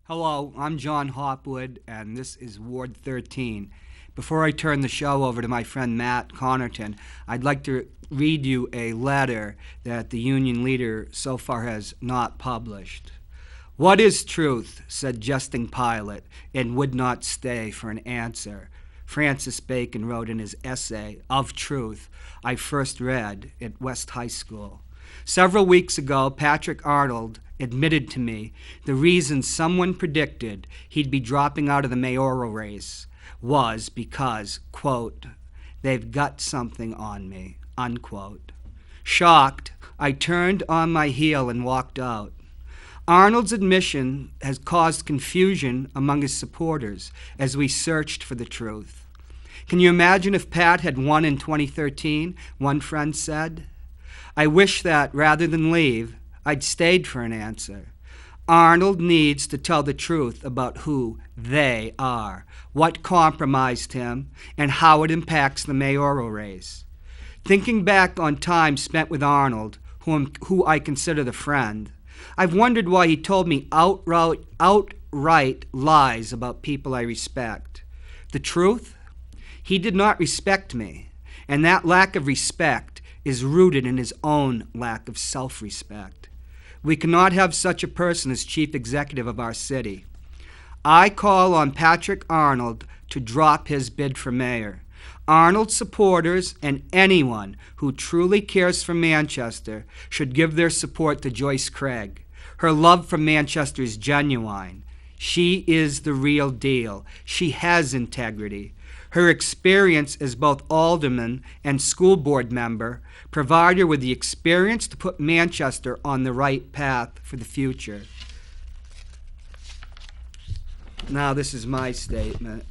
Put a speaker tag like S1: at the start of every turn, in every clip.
S1: Hello, I'm John Hopwood, and this is Ward 13. Before I turn the show over to my friend Matt Connarton, I'd like to read you a letter that the union leader so far has not published. "What is truth?" said jesting Pilate, and would not stay for an answer. Francis Bacon wrote in his essay, Of Truth, I first read at West High School. Several weeks ago, Patrick Arnold admitted to me the reason someone predicted he'd be dropping out of the mayoral race was because, quote, they've got something on me, unquote. Shocked, I turned on my heel and walked out. Arnold's admission has caused confusion among his supporters as we searched for the truth. Can you imagine if Pat had won in 2013? One friend said. I wish that, rather than leave, I'd stayed for an answer. Arnold needs to tell the truth about who they are, what compromised him, and how it impacts the mayoral race. Thinking back on time spent with Arnold, who I consider the friend, I've wondered why he told me outright lies about people I respect. The truth? He did not respect me, and that lack of respect is rooted in his own lack of self-respect. We cannot have such a person as chief executive of our city. I call on Patrick Arnold to drop his bid for mayor. Arnold supporters and anyone who truly cares for Manchester should give their support to Joyce Craig. Her love for Manchester is genuine. She is the real deal. She has integrity. Her experience as both alderman and school board member provide her with the experience to put Manchester on the right path for the future. Now, this is my statement.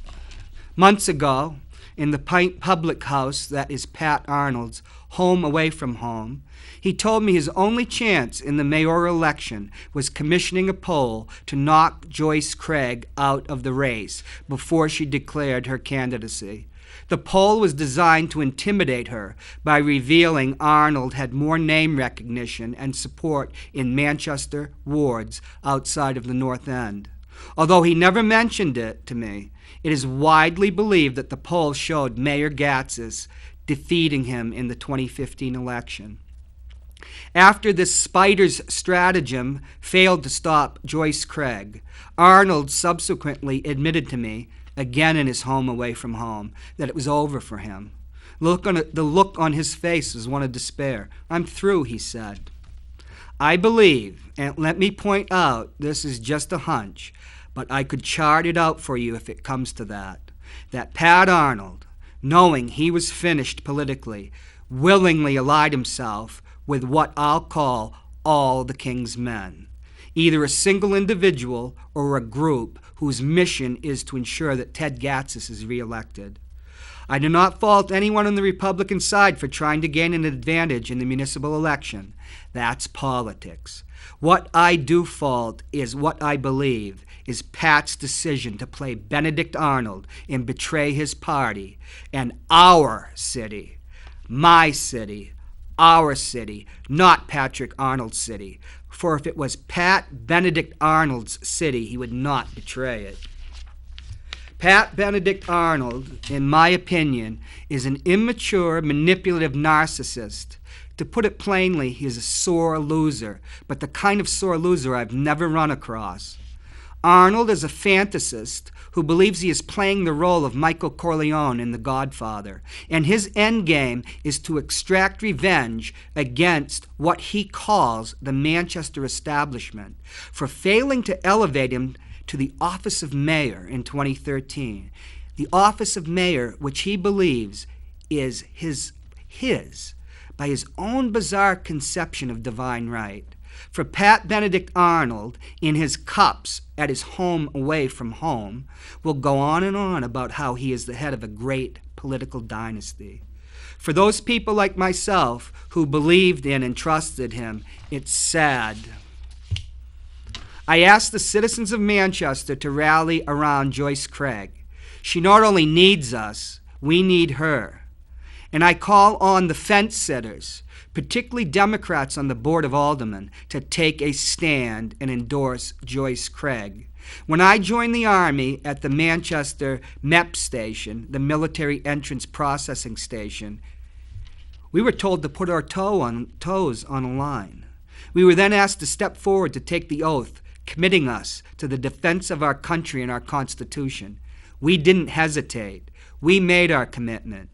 S1: Months ago, in the public house that is Pat Arnold's home away from home, he told me his only chance in the mayoral election was commissioning a poll to knock Joyce Craig out of the race before she declared her candidacy. The poll was designed to intimidate her by revealing Arnold had more name recognition and support in Manchester wards outside of the North End. Although he never mentioned it to me, it is widely believed that the poll showed Mayor Gatzis defeating him in the 2015 election. After this spider's stratagem failed to stop Joyce Craig, Arnold subsequently admitted to me, again in his home away from home, that it was over for him. The look on his face was one of despair. I'm through, he said. I believe, and let me point out, this is just a hunch, but I could chart it out for you if it comes to that Pat Arnold, knowing he was finished politically, willingly allied himself with what I'll call all the king's men, either a single individual or a group whose mission is to ensure that Ted Gatzis is reelected. I do not fault anyone on the Republican side for trying to gain an advantage in the municipal election. That's politics. What I do fault is what I believe is Pat's decision to play Benedict Arnold and betray his party and our city, my city, our city, not Patrick Arnold's city. For if it was Pat Benedict Arnold's city, he would not betray it. Pat Benedict Arnold, in my opinion, is an immature, manipulative narcissist. To put it plainly, he is a sore loser, but the kind of sore loser I've never run across. Arnold is a fantasist who believes he is playing the role of Michael Corleone in The Godfather, and his end game is to extract revenge against what he calls the Manchester establishment for failing to elevate him to the office of mayor in 2013. The office of mayor, which he believes is his by his own bizarre conception of divine right. For Pat Benedict Arnold, in his cups at his home away from home, will go on and on about how he is the head of a great political dynasty. For those people like myself who believed in and trusted him, it's sad. I asked the citizens of Manchester to rally around Joyce Craig. She not only needs us, we need her. And I call on the fence sitters, particularly Democrats on the Board of Aldermen, to take a stand and endorse Joyce Craig. When I joined the Army at the Manchester MEP station, the Military Entrance Processing Station, we were told to put our toes on a line. We were then asked to step forward to take the oath, committing us to the defense of our country and our Constitution. We didn't hesitate. We made our commitment.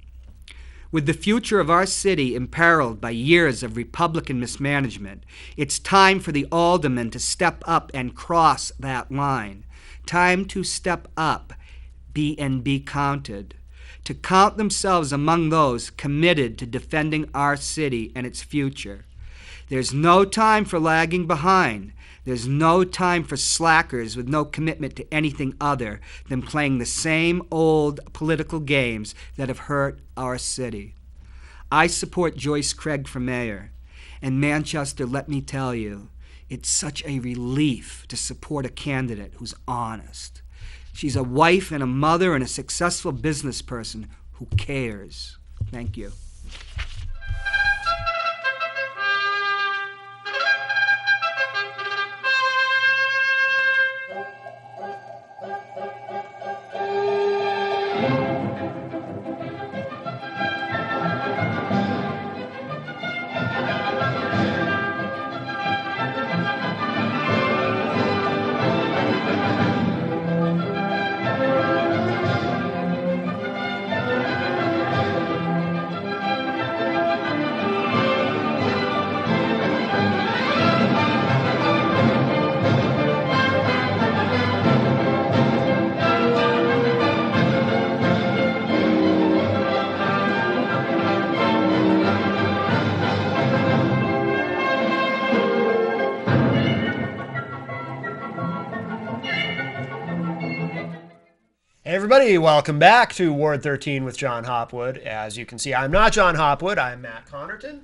S1: With the future of our city imperiled by years of Republican mismanagement, it's time for the aldermen to step up and cross that line. Time to step up, be counted. To count themselves among those committed to defending our city and its future. There's no time for lagging behind. There's no time for slackers with no commitment to anything other than playing the same old political games that have hurt our city. I support Joyce Craig for mayor. And Manchester, let me tell you, it's such a relief to support a candidate who's honest. She's a wife and a mother and a successful business person who cares. Thank you.
S2: Hey everybody, welcome back to Ward 13 with John Hopwood. As you can see, I'm not John Hopwood, I'm Matt Connarton.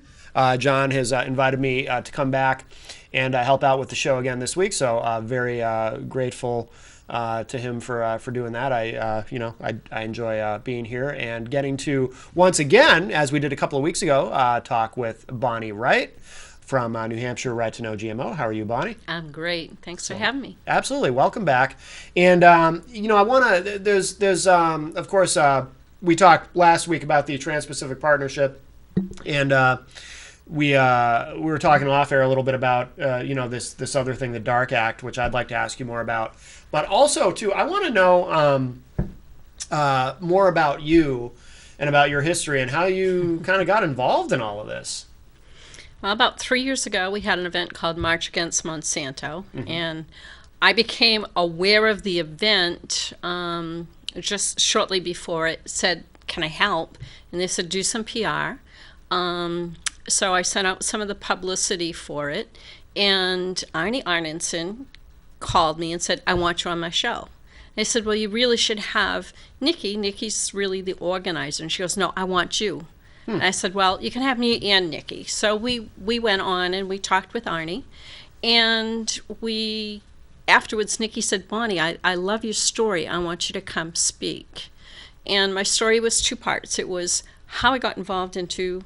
S2: John has invited me to come back and help out with the show again this week, so very grateful to him for doing that. I enjoy being here and getting to, once again, as we did a couple of weeks ago, talk with Bonnie Wright from New Hampshire Right to Know GMO. How are you, Bonnie?
S3: I'm great. Thanks for having me.
S2: Absolutely. Welcome back. And, I want to, there's of course, we talked last week about the Trans-Pacific Partnership, and we were talking off air a little bit about, this other thing, the DARK Act, which I'd like to ask you more about. But also, too, I want to know more about you and about your history and how you kind of got involved in all of this.
S3: Well, about 3 years ago, we had an event called March Against Monsanto, and I became aware of the event just shortly before it said, can I help? And they said, do some PR. So I sent out some of the publicity for it, and Arnie Arnenson called me and said, I want you on my show. I said, well, you really should have Nikki. Nikki's really the organizer. And she goes, no, I want you. And I said, well, you can have me and Nikki. So we went on and we talked with Arnie. And afterwards, Nikki said, Bonnie, I love your story. I want you to come speak. And my story was two parts. It was how I got involved into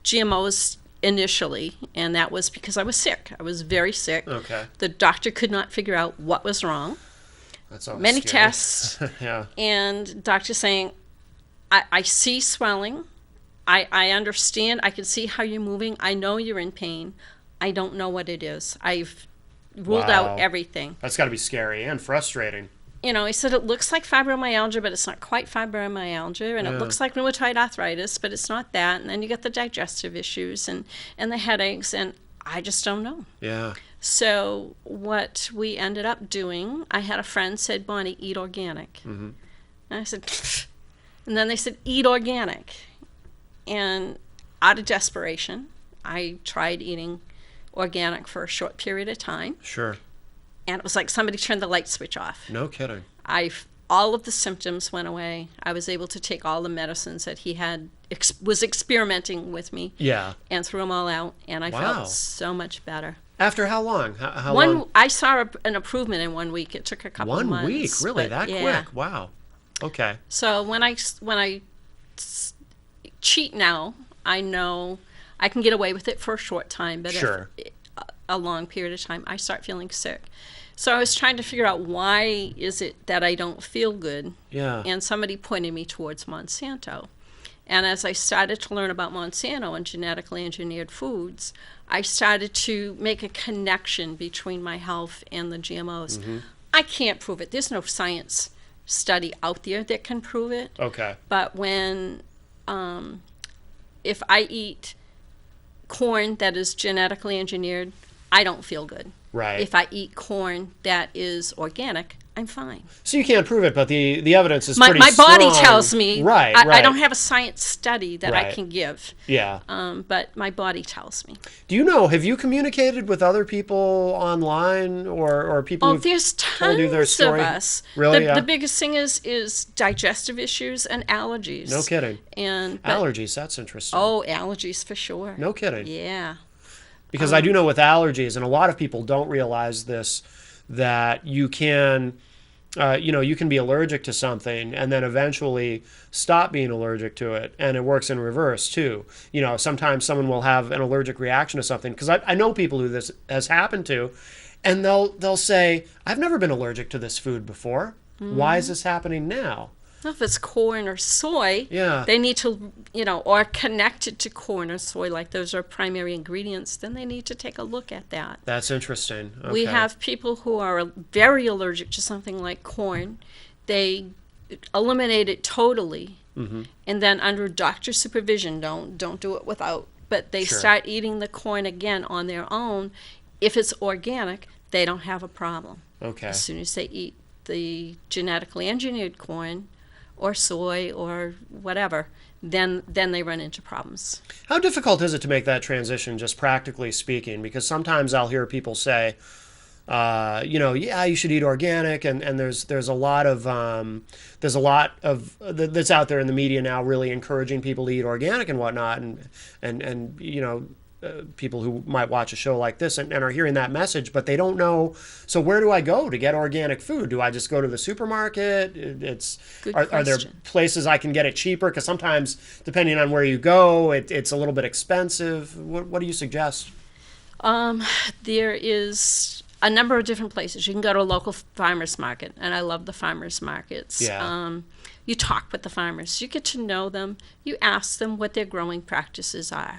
S3: GMOs initially, and that was because I was sick. I was very sick. Okay. The doctor could not figure out what was wrong.
S2: That's always
S3: many
S2: scary.
S3: Tests.
S2: Yeah.
S3: And doctor saying, I see swelling. I understand. I can see how you're moving. I know you're in pain. I don't know what it is. I've ruled out everything.
S2: That's got to be scary and frustrating.
S3: He said it looks like fibromyalgia, but it's not quite fibromyalgia, and it looks like rheumatoid arthritis, but it's not that. And then you get the digestive issues and the headaches, and I just don't know. Yeah. So what we ended up doing, I had a friend said, Bonnie, eat organic. Mm-hmm. And I said, pfft. And then they said, eat organic. And out of desperation, I tried eating organic for a short period of time. Sure. And it was like somebody turned the light switch off.
S2: No kidding.
S3: All of the symptoms went away. I was able to take all the medicines that he was experimenting with me. Yeah. And threw them all out. And I felt so much better.
S2: After how long? How long?
S3: I saw an improvement in 1 week. It took a couple of months.
S2: 1 week? Really? That quick? Wow. Okay.
S3: So when I cheat now, I know I can get away with it for a short time, but
S2: Sure.
S3: if a long period of time, I start feeling sick. So I was trying to figure out, why is it that I don't feel good?
S2: Yeah.
S3: And somebody pointed me towards Monsanto. And as I started to learn about Monsanto and genetically engineered foods, I started to make a connection between my health and the GMOs. I can't prove it. There's no science study out there that can prove it.
S2: Okay.
S3: But when, if I eat corn that is genetically engineered, I don't feel good.
S2: Right.
S3: If I eat corn that is organic, I'm fine.
S2: So you can't prove it, but the evidence is
S3: My
S2: pretty
S3: body
S2: strong.
S3: tells me.
S2: Right,
S3: I
S2: right.
S3: don't have a science study that I
S2: Right.
S3: can give.
S2: Yeah.
S3: But my body tells me.
S2: Do you know, have you communicated with other people online or people
S3: Oh,
S2: who've
S3: there's
S2: told you their
S3: tons of
S2: story?
S3: us.
S2: Really? Yeah.
S3: The biggest thing is digestive issues and allergies.
S2: No kidding.
S3: But
S2: Allergies, that's interesting.
S3: Oh, allergies for sure.
S2: No kidding.
S3: Yeah.
S2: Because I do know with allergies, and a lot of people don't realize this, that you can, you can be allergic to something and then eventually stop being allergic to it. And it works in reverse too. Sometimes someone will have an allergic reaction to something, because I know people who this has happened to, and they'll say, I've never been allergic to this food before. Why is this happening now?
S3: Well, if it's corn or soy,
S2: Yeah.
S3: they need to, or connected to corn or soy, like those are primary ingredients, then they need to take a look at that.
S2: That's interesting. Okay.
S3: We have people who are very allergic to something like corn. They eliminate it totally, and then under doctor supervision, don't do it without, but they
S2: Sure.
S3: start eating the corn again on their own. If it's organic, they don't have a problem.
S2: Okay.
S3: As soon as they eat the genetically engineered corn or soy or whatever, then they run into problems.
S2: How difficult is it to make that transition, just practically speaking? Because sometimes I'll hear people say, yeah, you should eat organic, and there's a lot of that's out there in the media now, really encouraging people to eat organic and whatnot, and people who might watch a show like this and are hearing that message, but they don't know. So where do I go to get organic food? Do I just go to the supermarket? Are there places I can get it cheaper? Because sometimes, depending on where you go, it's a little bit expensive. What do you suggest?
S3: There is a number of different places. You can go to a local farmer's market, and I love the farmer's markets.
S2: Yeah.
S3: You talk with the farmers. You get to know them. You ask them what their growing practices are.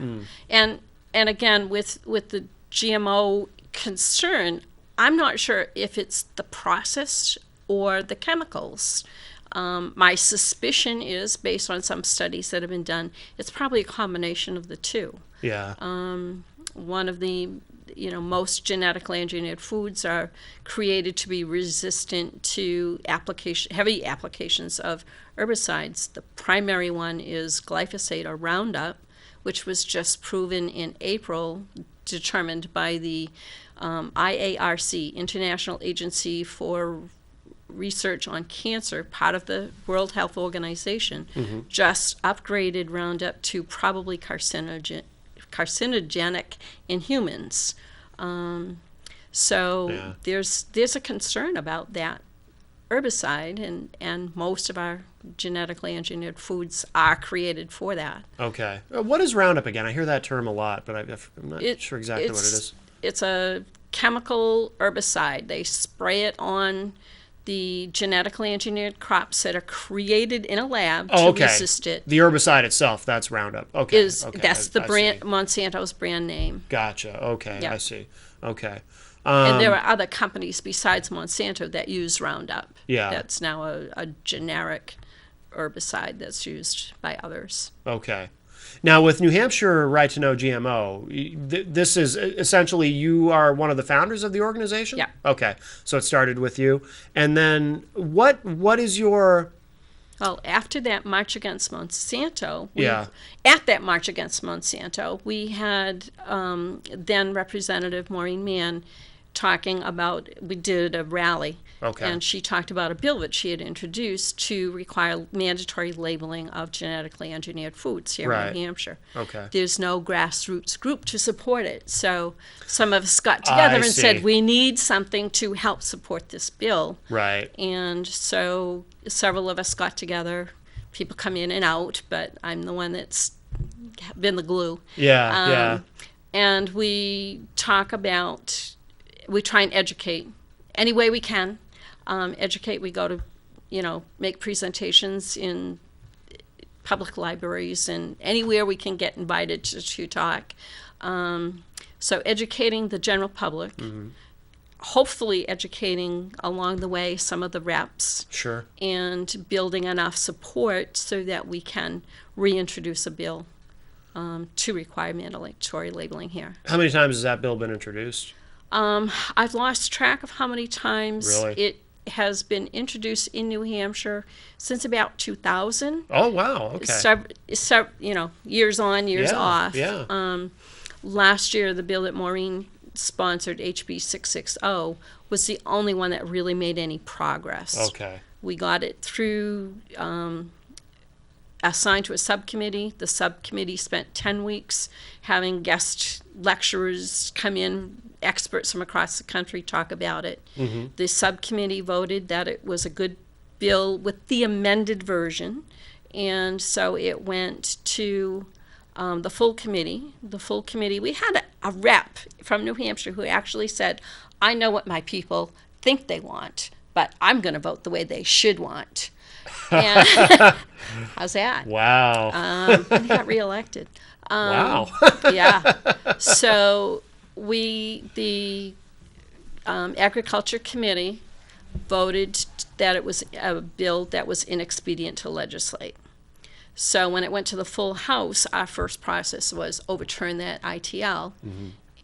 S3: And again, with the GMO concern, I'm not sure if it's the process or the chemicals. My suspicion is, based on some studies that have been done, it's probably a combination of the two.
S2: Yeah.
S3: One of the most genetically engineered foods are created to be resistant to heavy applications of herbicides. The primary one is glyphosate or Roundup, which was just proven in April, determined by the IARC, International Agency for Research on Cancer, part of the World Health Organization, just upgraded Roundup to probably carcinogenic in humans. So there's a concern about that herbicide, and most of our genetically engineered foods are created for that.
S2: Okay. What is Roundup again? I hear that term a lot, but I'm not sure exactly what it is.
S3: It's a chemical herbicide. They spray it on the genetically engineered crops that are created in a lab to resist it.
S2: The herbicide itself, that's Roundup. Okay.
S3: That's the brand, Monsanto's brand name.
S2: Gotcha. Okay.
S3: Yeah.
S2: I see. Okay.
S3: And there are other companies besides Monsanto that use Roundup.
S2: Yeah.
S3: That's now a generic herbicide that's used by others.
S2: Okay. Now, with New Hampshire Right to Know GMO, this is essentially, you are one of the founders of the organization?
S3: Yeah.
S2: Okay. So it started with you. And then what is your...
S3: Well, after that March Against Monsanto, at that March Against Monsanto, we had then Representative Maureen Mann talking about, we did a rally, and she talked about a bill that she had introduced to require mandatory labeling of genetically engineered foods here in New Hampshire.
S2: Okay.
S3: There's no grassroots group to support it, so some of us got together and said, we need something to help support this bill.
S2: Right.
S3: And so several of us got together. People come in and out, but I'm the one that's been the glue.
S2: Yeah.
S3: And we try and educate any way we can. Educate, we go to, make presentations in public libraries and anywhere we can get invited to talk. So educating the general public, hopefully educating along the way some of the reps.
S2: Sure.
S3: And building enough support so that we can reintroduce a bill to require mandatory labeling here.
S2: How many times has that bill been introduced?
S3: I've lost track of how many times
S2: Really?
S3: it has been introduced in New Hampshire since about 2000.
S2: Oh, wow. Okay.
S3: Years on, years off.
S2: Yeah.
S3: Last year, the bill that Maureen sponsored, HB 660, was the only one that really made any progress.
S2: Okay.
S3: We got it through, assigned to a subcommittee. The subcommittee spent 10 weeks having guest lecturers come in, experts from across the country, talk about it. The subcommittee voted that it was a good bill with the amended version, and so it went to the full committee. The full committee, we had a rep from New Hampshire who actually said, I know what my people think they want, but I'm going to vote the way they should want. And how's that?
S2: Wow.
S3: And he got reelected.
S2: Wow.
S3: Yeah. So the Agriculture Committee voted that it was a bill that was inexpedient to legislate. So when it went to the full House, our first process was overturn that ITL,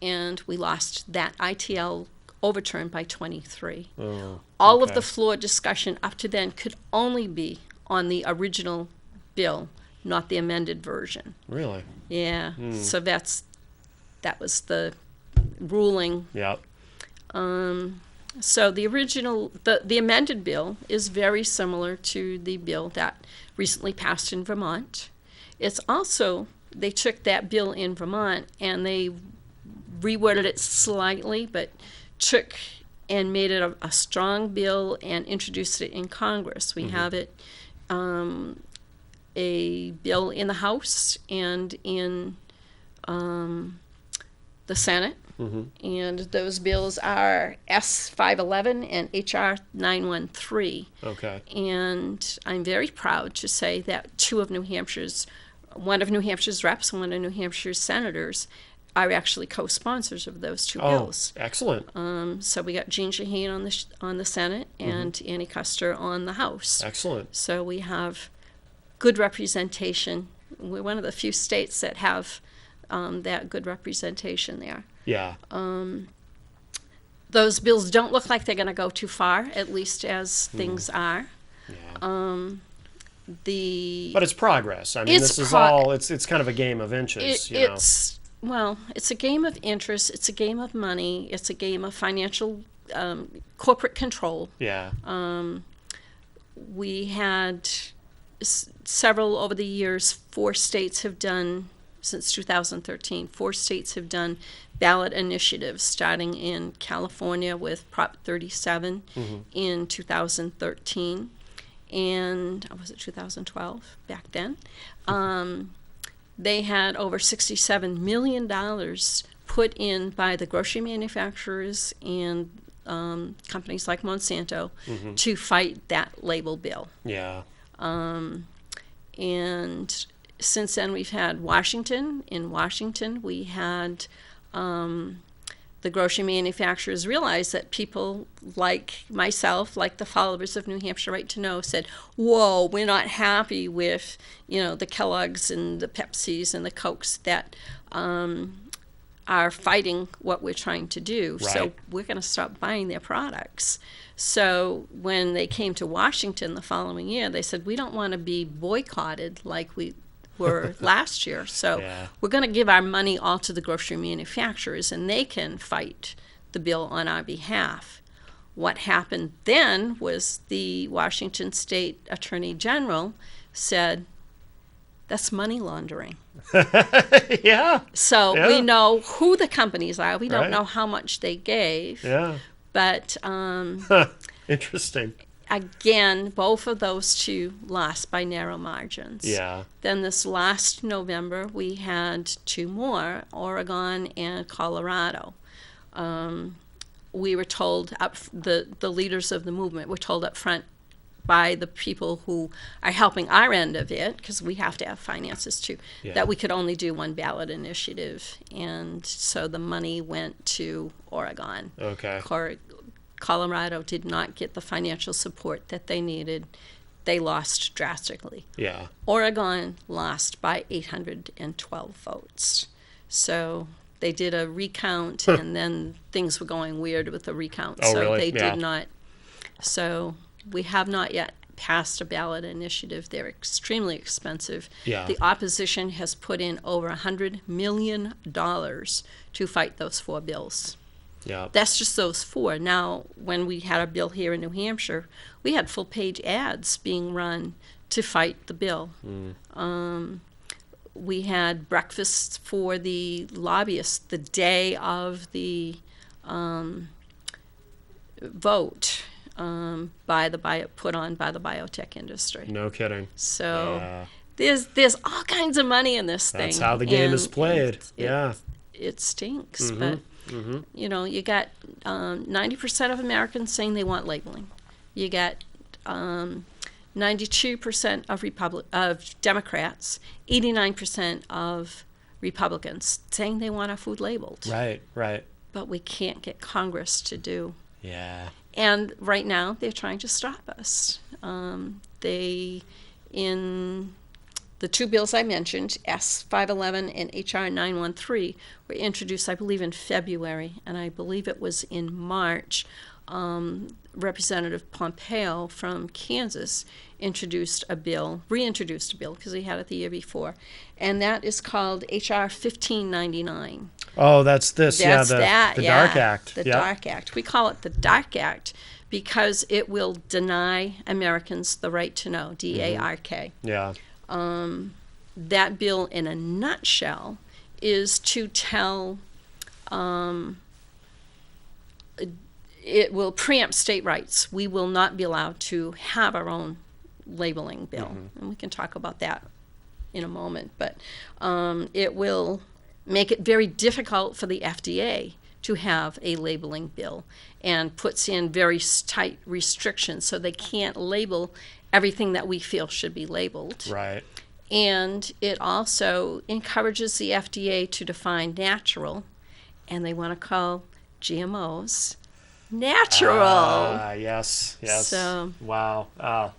S3: and we lost that ITL overturned by 23. All of the floor discussion up to then could only be on the original bill, not the amended version.
S2: Really?
S3: Yeah. So that was the ruling.
S2: Yep.
S3: So the original, the amended bill is very similar to the bill that recently passed in Vermont. It's also, they took that bill in Vermont and they reworded it slightly, but took and made it a strong bill and introduced it in Congress. We have it, a bill in the House and in the Senate. And those bills are S511 and HR 913.
S2: Okay.
S3: And I'm very proud to say that one of New Hampshire's reps and one of New Hampshire's senators are actually co-sponsors of those two bills.
S2: Excellent.
S3: So we got Jean Shaheen on the Senate and Annie Custer on the House.
S2: Excellent.
S3: So we have good representation. We're one of the few states that have that good representation there.
S2: Yeah.
S3: Those bills don't look like they're going to go too far, at least as things are.
S2: Yeah. But it's progress. I mean,
S3: It's
S2: this is all, it's kind of a game of inches, you know.
S3: It's a game of interest. It's a game of money. It's a game of financial, corporate control.
S2: Yeah.
S3: We had several over the years. 4 states have done, since 2013, 4 states have done ballot initiatives, starting in California with Prop 37 in 2013. And, was it 2012 back then? They had over $67 million put in by the grocery manufacturers and companies like Monsanto to fight that label bill.
S2: Yeah.
S3: And since then, we've had Washington. In Washington, we had the grocery manufacturers realize that people like myself, like the followers of New Hampshire Right to Know, said, whoa, we're not happy with, the Kellogg's and the Pepsis and the Cokes that are fighting what we're trying to do.
S2: Right.
S3: So we're going to stop buying their products. So when they came to Washington the following year, they said, we don't want to be boycotted like we were last year. So we're going to give our money all to the grocery manufacturers, and they can fight the bill on our behalf. What happened then was the Washington State Attorney General said, that's money laundering.
S2: Yeah.
S3: So we know who the companies are. We don't know how much they gave.
S2: Yeah.
S3: But
S2: Interesting.
S3: again, both of those two lost by narrow margins.
S2: Yeah.
S3: Then this last November, we had two more, Oregon and Colorado. We were told, the leaders of the movement were told up front by the people who are helping our end of it, because we have to have finances too, that we could only do one ballot initiative. And so the money went to Oregon.
S2: Okay.
S3: Colorado did not get the financial support that they needed. They lost drastically.
S2: Yeah.
S3: Oregon lost by 812 votes. So they did a recount, and then things were going weird with the recount.
S2: Oh,
S3: so
S2: really?
S3: they did not. So we have not yet passed a ballot initiative. They're extremely expensive.
S2: Yeah.
S3: The opposition has put in over $100 million to fight those four bills.
S2: Yeah.
S3: That's just those four. Now, when we had a bill here in New Hampshire, we had full-page ads being run to fight the bill. We had breakfasts for the lobbyists the day of the vote put on by the biotech industry.
S2: No kidding.
S3: So there's all kinds of money in this thing.
S2: That's how the game is played.
S3: It stinks, but you know, you got 90% of Americans saying they want labeling. You got 92% of Democrats, 89% of Republicans saying they want our food labeled.
S2: Right.
S3: But we can't get Congress to do.
S2: Yeah.
S3: And right now, they're trying to stop us. In the two bills I mentioned, S-511 and H.R. 913, were introduced, I believe, in February, and I believe it was in March. Representative Pompeo from Kansas reintroduced a bill, because he had it the year before, and that is called H.R. 1599.
S2: Oh, that's this, the Dark Act.
S3: The Dark Act. We call it the Dark Act because it will deny Americans the right to know, D-A-R-K.
S2: Yeah.
S3: That bill, in a nutshell, is to tell, it will preempt state rights. We will not be allowed to have our own labeling bill. And we can talk about that in a moment. But it will make it very difficult for the FDA to have a labeling bill, and puts in very tight restrictions so they can't label everything that we feel should be labeled.
S2: Right.
S3: And it also encourages the FDA to define natural, and they want to call GMOs natural.
S2: Yes.
S3: So,
S2: wow.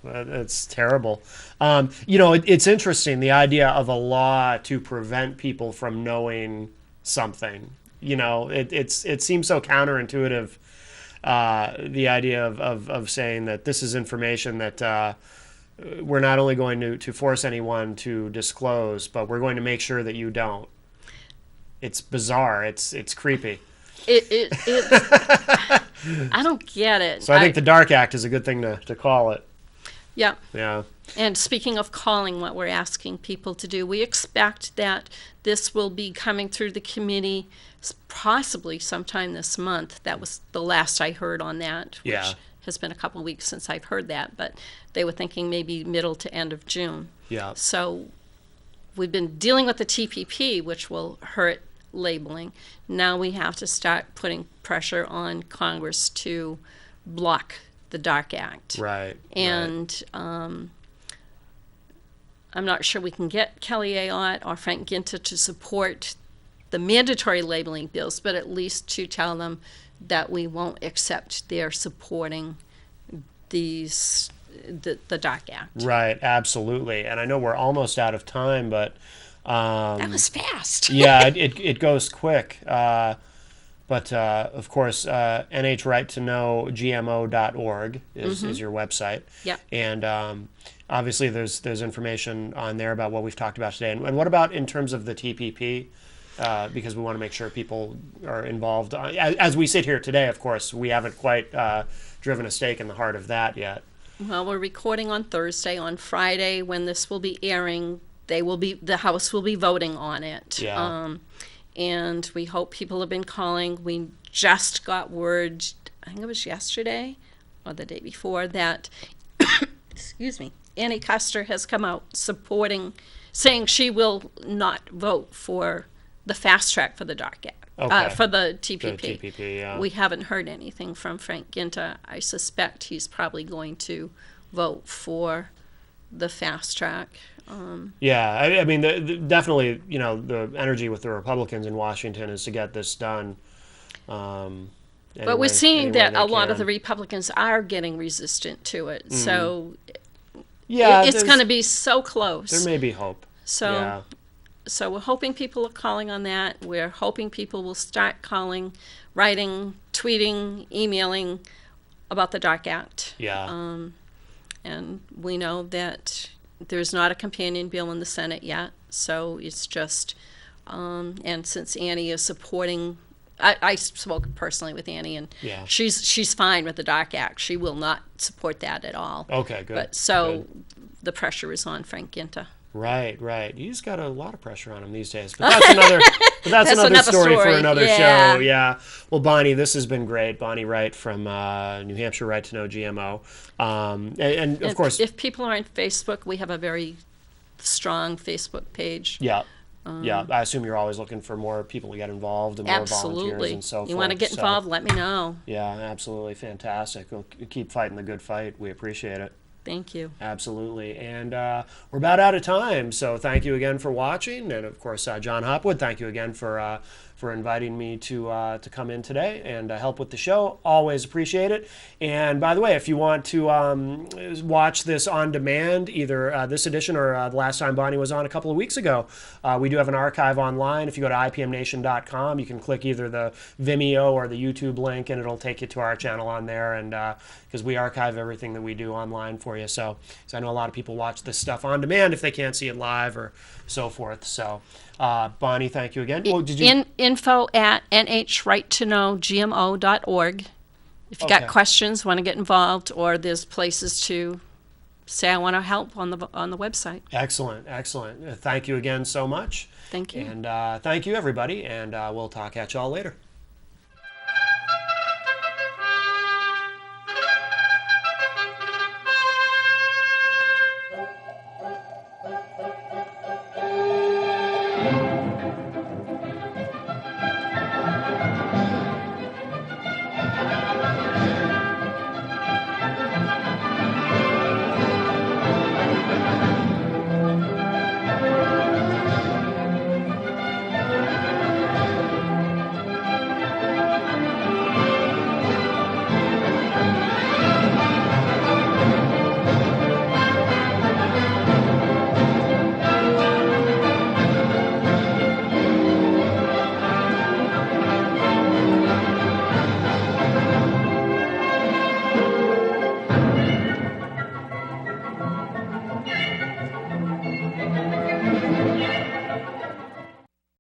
S2: It's terrible. It's interesting, the idea of a law to prevent people from knowing something. It seems so counterintuitive, the idea of saying that this is information that we're not only going to force anyone to disclose, but we're going to make sure that you don't. It's bizarre. It's creepy.
S3: I don't get it.
S2: So I think the Dark Act is a good thing to call it.
S3: Yeah.
S2: Yeah.
S3: And speaking of calling, what we're asking people to do, we expect that this will be coming through the committee possibly sometime this month. That was the last I heard on that, which has been a couple of weeks since I've heard that, but they were thinking maybe middle to end of June.
S2: Yeah.
S3: So we've been dealing with the TPP, which will hurt labeling. Now we have to start putting pressure on Congress to block the Dark Act.
S2: Right.
S3: And I'm not sure we can get Kelly Ayotte or Frank Ginter to support the mandatory labeling bills, but at least to tell them that we won't accept their supporting the Dark Act.
S2: Right, absolutely. And I know we're almost out of time, but
S3: that was fast.
S2: Yeah, it goes quick. But of course, NHRightToKnowGMO.org is your website.
S3: Yep.
S2: And obviously there's information on there about what we've talked about today. And what about in terms of the TPP? Because we want to make sure people are involved. As we sit here today, of course, we haven't quite driven a stake in the heart of that yet.
S3: Well, we're recording on Thursday. On Friday, when this will be airing, the House will be voting on it.
S2: Yeah.
S3: And we hope people have been calling. We just got word, I think it was yesterday, or the day before, that, excuse me, Annie Custer has come out saying she will not vote for the fast track for the Dark Act,
S2: Okay.
S3: for the TPP.
S2: The TPP, yeah.
S3: We haven't heard anything from Frank Ginta. I suspect he's probably going to vote for the fast track.
S2: Yeah, I mean, definitely, the energy with the Republicans in Washington is to get this done.
S3: But we're seeing that a lot of the Republicans are getting resistant to it. So it's going to be so close.
S2: There may be hope.
S3: So we're hoping people are calling on that. We're hoping people will start calling, writing, tweeting, emailing about the Dark Act.
S2: Yeah.
S3: And we know that there's not a companion bill in the Senate yet. So it's just, and since Annie is supporting, I spoke personally with Annie, and she's fine with the Dark Act. She will not support that at all.
S2: Okay, good.
S3: But the pressure is on Frank Ginta.
S2: Right. He's got a lot of pressure on him these days. But that's another story for another show. Yeah. Well, Bonnie, this has been great. Bonnie Wright from New Hampshire Right to Know GMO. And of course,
S3: if people are on Facebook, we have a very strong Facebook page.
S2: Yeah. I assume you're always looking for more people to get involved and more volunteers and so forth.
S3: You want to get involved, let me know.
S2: Yeah, absolutely. Fantastic. We'll keep fighting the good fight. We appreciate it.
S3: Thank you.
S2: Absolutely. And we're about out of time, so thank you again for watching. And, of course, John Hopwood, thank you again for inviting me to come in today and help with the show. Always appreciate it. And, by the way, if you want to watch this on demand, either this edition or the last time Bonnie was on a couple of weeks ago, we do have an archive online. If you go to ipmnation.com, you can click either the Vimeo or the YouTube link, and it'll take you to our channel on there. And because we archive everything that we do online for you. So I know a lot of people watch this stuff on demand if they can't see it live or so forth. So, Bonnie, thank you again. Well,
S3: info at nhrighttonowgmo.org. If you got questions, want to get involved, or there's places to say I want to help on the website.
S2: Excellent. Thank you again so much.
S3: Thank you.
S2: And thank you, everybody. And we'll talk at y'all later.